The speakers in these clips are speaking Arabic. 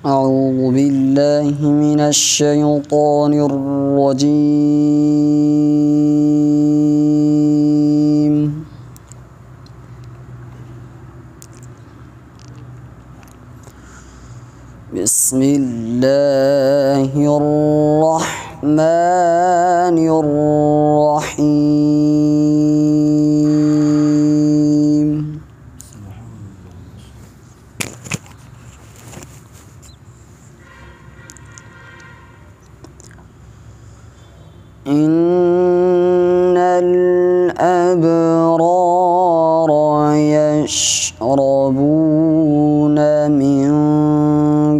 أعوذ بالله من الشيطان الرجيم. بسم الله الرحمن الرحيم. إن الأبرار يشربون من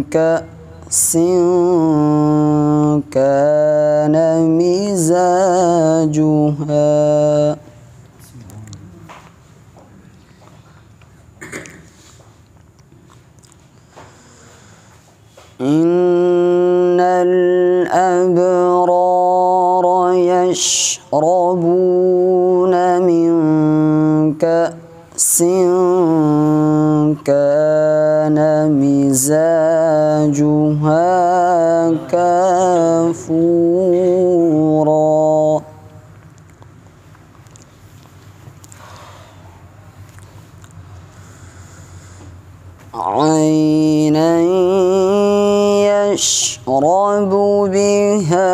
كأس كان مزاجها إن الأبرار يشربون من كأس كان مزاجها كافورا عينا يشرب بها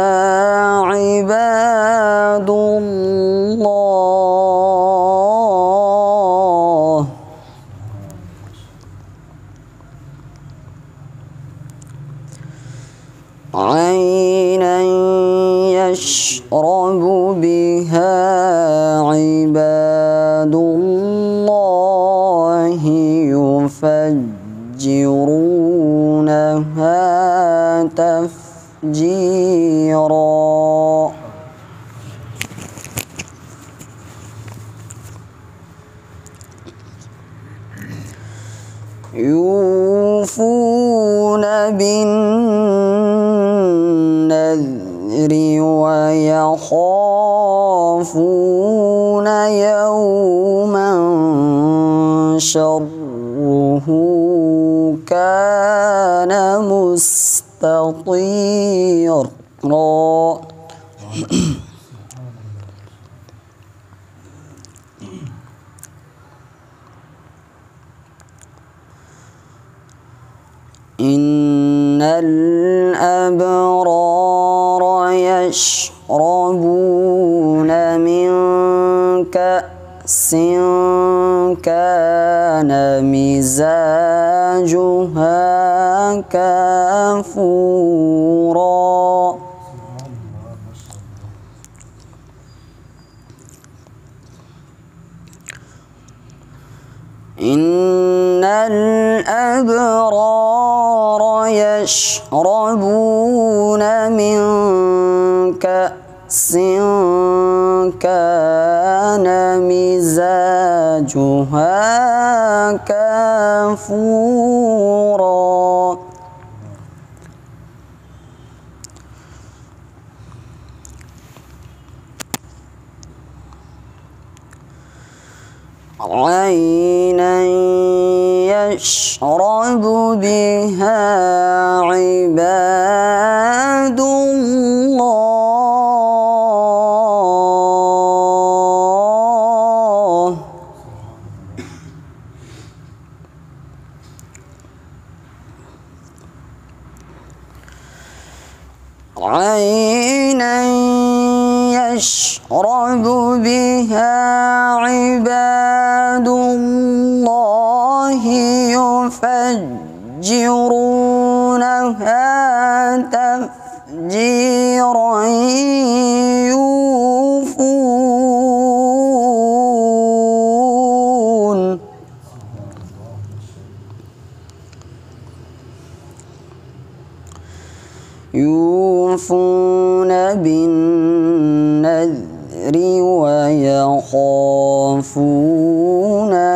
عباد الله عينا يشرب بها عباد الله يفجرونها تفجيرا يوفون بالنذر ويخافون يوما شره كان مستطيرا إن الأبرار يشربون من كأس كان مزاجها كافورا إن الأبرار يشربون من كأس كان مزاجها كافورا عينا يشرب بها عباد الله عينا يشرب بها عباد الله يفجرونها تفجيرا يوفون بالنذر ويخافون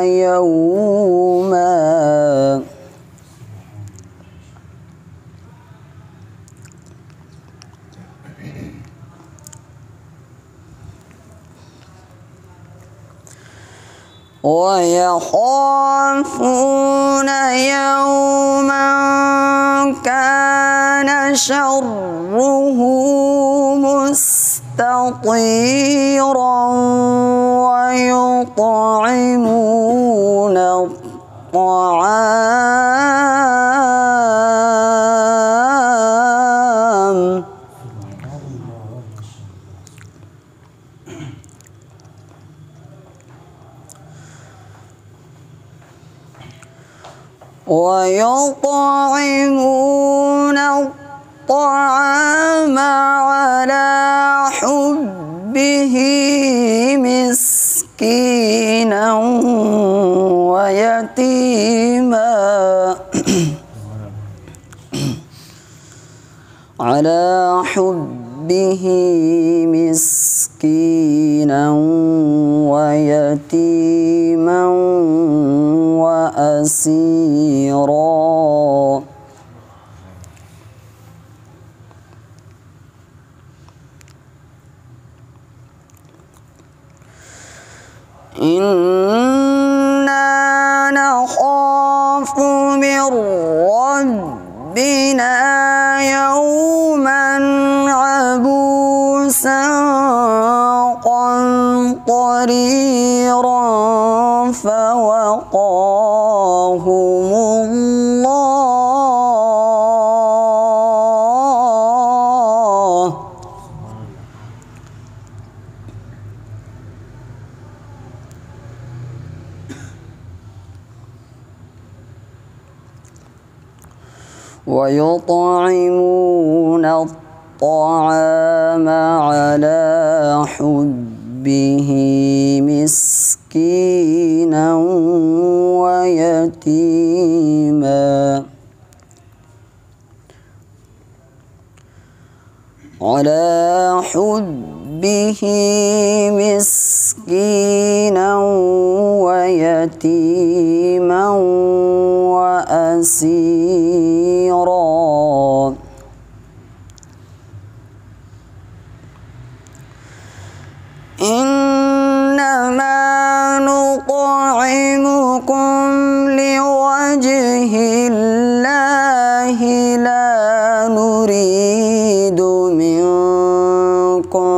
يوما ويخافون يوما كان شره مستطيرا ويطعمون الطعام على حبه مسكينا ويتيما على حبه مسكينا ويتيما وأسيرا إنا نخاف من ربنا يوما عبوسا قمطريرا فوقاهم الله ويطعمون الطعام على حبه مسكينا ويتيما على حبه مسكينا ويتيما وأسيرا إنما نطعمكم لوجه الله لا نريد منكم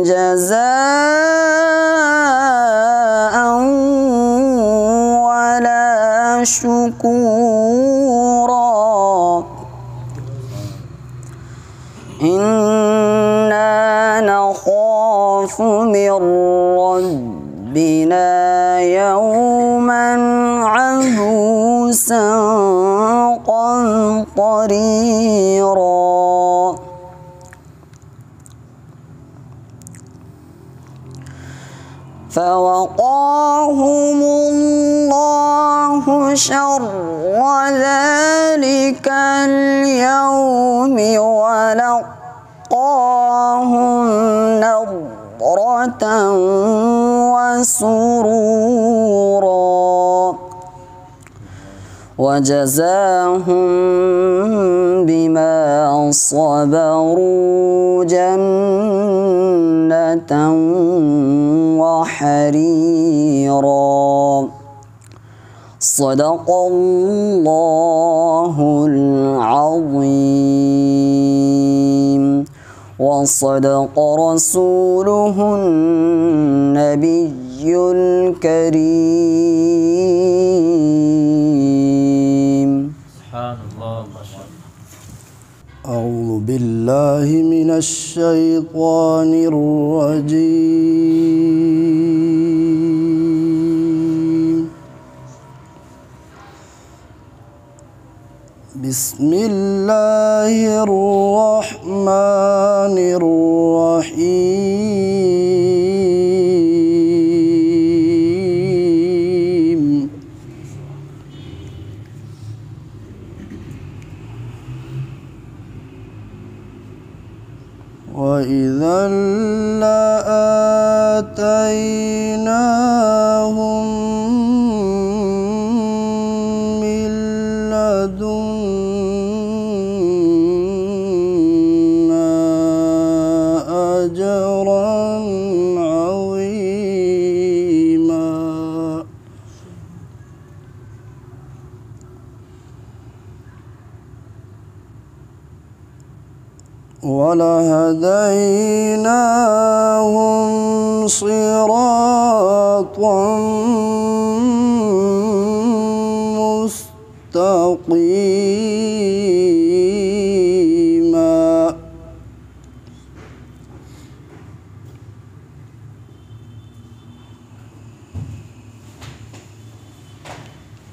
جزاء ولا شكورا إنا نخاف من ربنا يوما عبوسا قمطريرا فوقاهم الله شر ذلك اليوم ولقاهم نضرة وسرورا وجزاهم بما صبروا جنة وحريرا صدق الله العظيم وصدق رسوله النبي الكريم. سبحان الله. أعوذ بالله من الشيطان الرجيم. بسم الله الرحمن الرحيم. وإذا لآتيناهم من لدنا أجرا عظيما. ولهديناهم صراطا مستقيما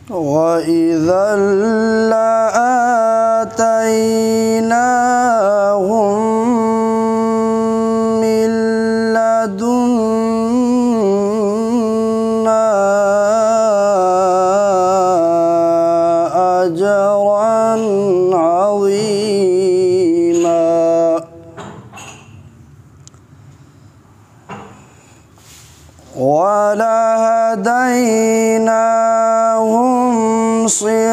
وإذا لآتيناهم من لدنا أجرا عظيما ولهديناهم صراطا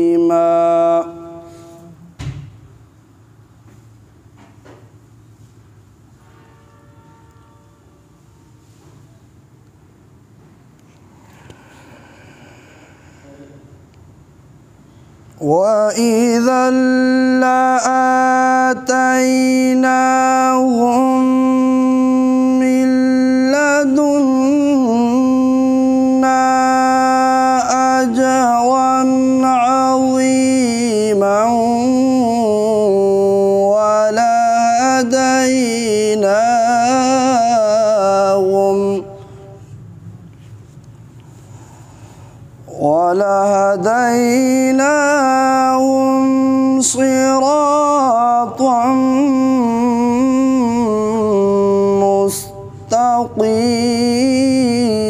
مستقيما وإذا لآتيناهم من لدنا أجرا عظيما ولهديناهم صراطا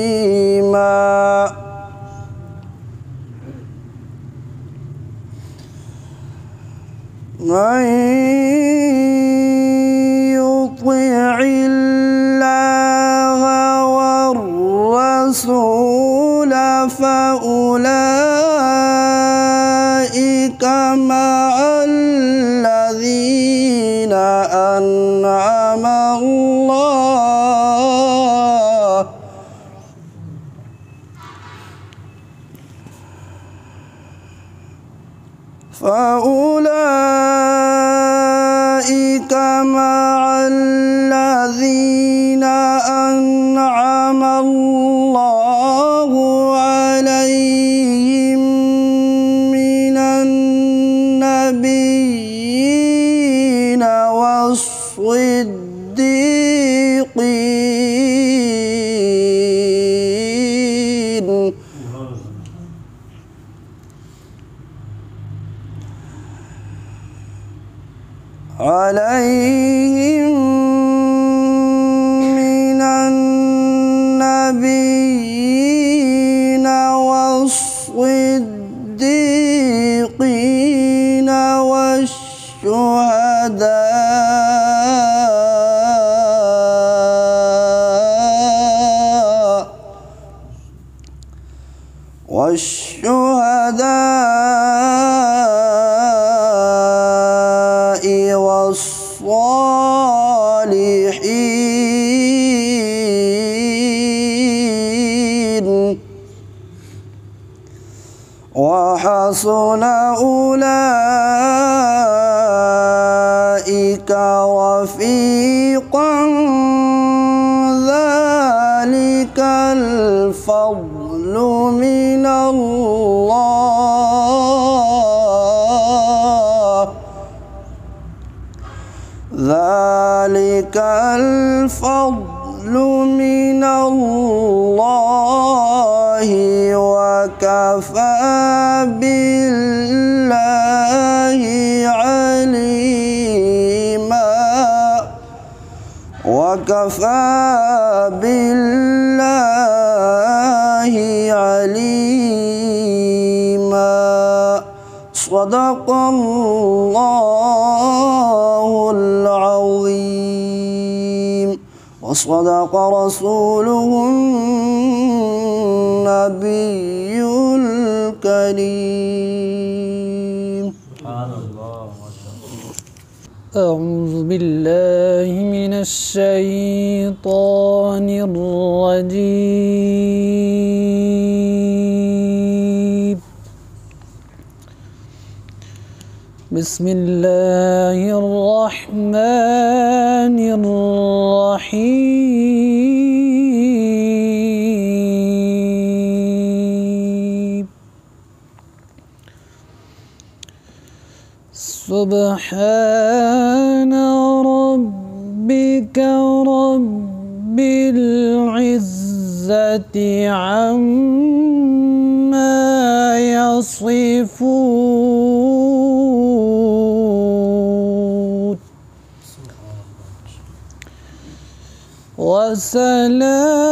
مستقيما من يطع الله والرسول فأولئك مع الذين أنعم الله فأولئك مع الذين أنعم الله عليهم من النبيين والصديقين عليهم من النبيين والصديقين والشهداء والصالحين وحسن أولئك رفيقا ذلك الفضل من الله ذلك الفضل من الله وكفى بالله عليما وكفى بالله عليما صدق الله العظيم وصدق رسوله النبي الكريم. سبحان الله ما شاء الله. أعوذ بالله من الشيطان الرجيم. بسم الله الرحمن الرحيم. سبحان ربك رب العزة عما يصفون وسلام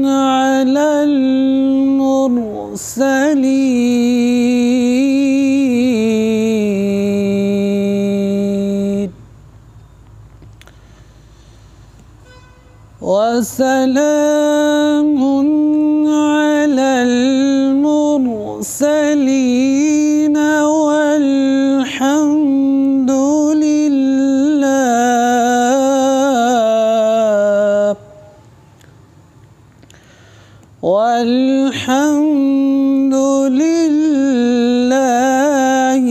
على المرسلين وسلام على المرسلين والحمد لله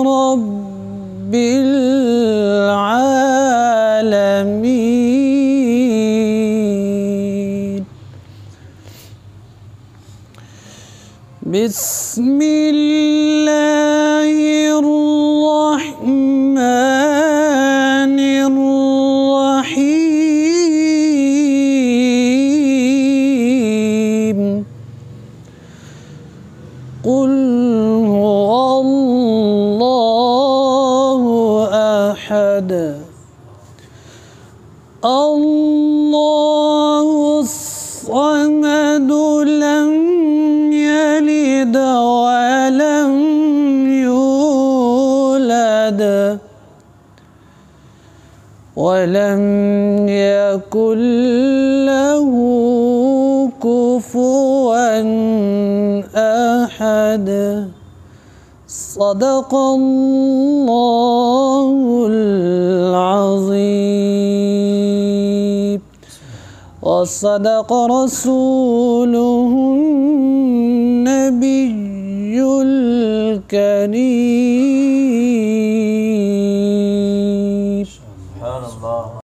رب العالمين. بسم الله الرحمن الرحيم. قل هو الله أحد الله الصمد لم يلد ولم يولد ولم يكن له كفوا أحد. صدق الله العظيم وصدق رسوله النبي الكريم.